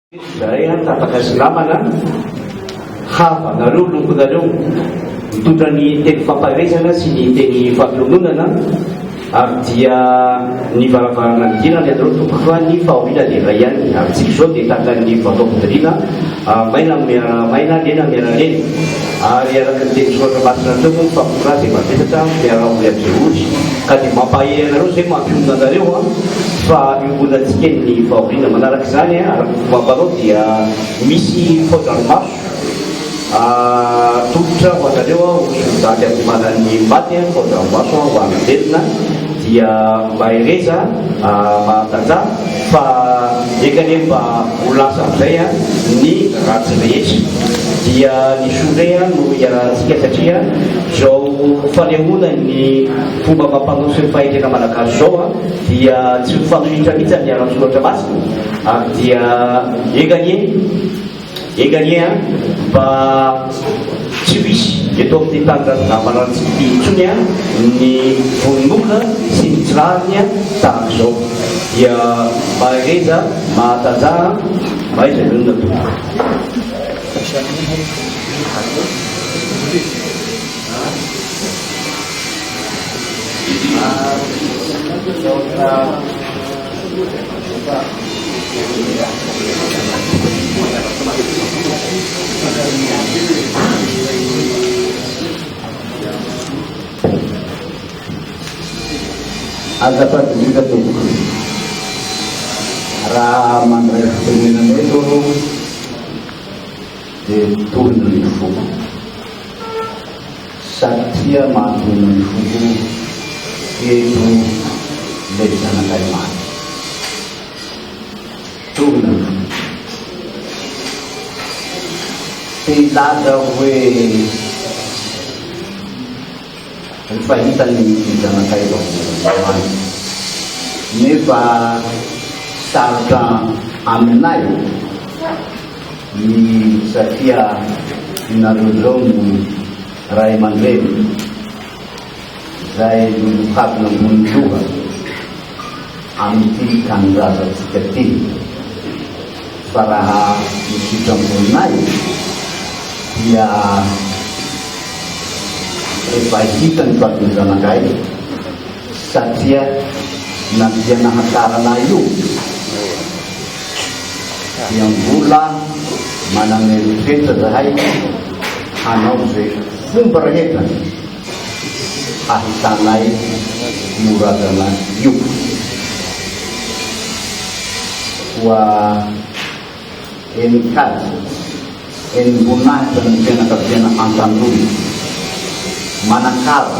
Saya tapaka silamana hava nareo longonareo mitondra ny teny famparesana sy ny teny fampilononana ary dia ny varavarana nidina ny anareo toko fa ny fahoriana dia iray ihany ary tsika izao dia tahaka ny vatao-podriana maina miara maina lena miara lena ary araka ny teny soratra masina teo moa fampiora izay mavesatra miara oly amin'izay ka dia mampahay anareo izay mampionona anareo fa iombonantsika ny fahoriana manaraka izany araka fomba-panao dia misy fôdranomaso topotra ho anareo osodaty amimana ny maty fôdranomaso ho anatelina dia mba hereza mahatanja fa ekane mba ho lasa amin'izay ny ratsy rehetra dia ny sore no iarahantsika satria zao fanehoana ny fomba mampanao sy ny fahitena malagasy zao dia tsy mifanohitra mihitsy ny ara-tsoratra masina ary dia eganie mba tsy misy eto amin'ny tanjana manarantsika intsony ny vononoka sy ny tsirariny tahaka izao dia mahereza mahatanja mahaiza nonona tompoko azafadilika tompoko raha mandray fitenenana eto dia tolona ny foko satria mahatolona ny foko eto lay zanakay maty tolona ny foko ilaza hoe fahitany zanakay any nefa sarotra aminay ny satria nareo zao no ray aman-dreny zay nokavina ambony loha amin'ity kanondrazatsika ty fa raha misitra amboninay dia efa hitany fatiny zanakay satria na dia nahatarana io dia mbola manana eritreritra zahay hanao zay fomba rehetra ahitanay iorazana io koa enikazy enimbonahitra ny fianakaviana an-tanora manakara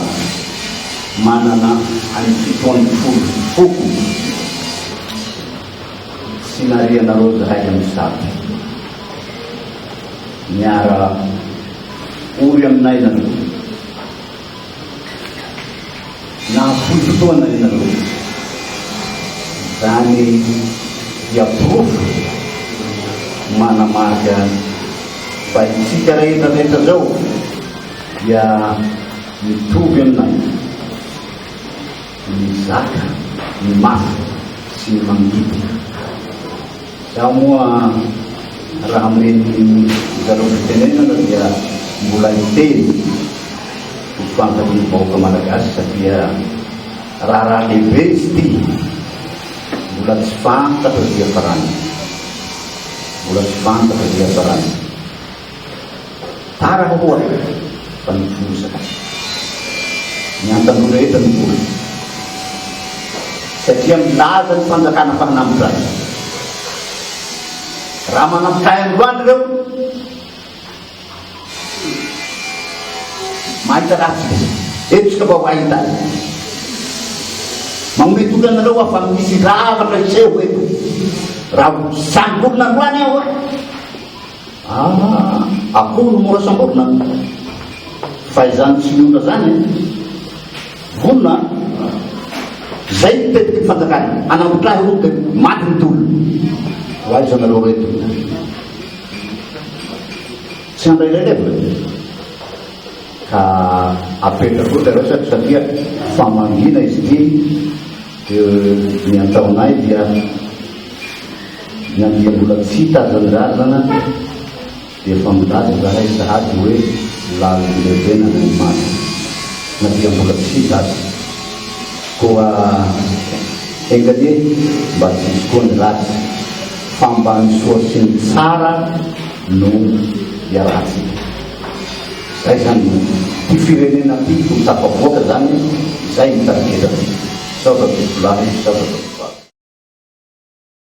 manana any fitoany foko sinarianareo zahay amin'ny sady miara ory aminay nareo nahafoy fotoana nareo zany diaprofo manamarika fa itsika rehetrarehetra zao dia mitovy aminay ny zaka ny mafy sy ny mangidy za moa raha mireny zareo fitenenana dia mbola hiteny fantany ny vahoaka malagasy satria raha lehibe izy ty mbola tsy fantatra dia farany mbola tsy fantatra dia farany tara hohoa fa nifosaka ny an-tanora rehetra ny vola satria milaza ny fanjakana fahanambotrany raha manampitay androany reo mahita ratsy etsika mba ho ahitany manomety olonanareo fa misy ravatra seho eto raha samborona androany aho akoho no mora samborona fa izany tsy miona zany vonona zay nitetiky ny fanjakany anambotrahy ro dia maty ny tolo aiza nareo reto tsy andrailelevo ka apetraka koa zareo satria famangina izy ty ny ataonay dia na dia mbola tsy hitazandrarana dia efa milaza zahay sahady hoe laliny lehibe na ny masy na dia mbola tsy hitaza koa enganie mba tsy misy koa ny ratsy fa mba ny soa sy ny tsara no iaratsy zay zany ty firenena ty ho tafavoaka zany zay mitariketa saoka lahy saoka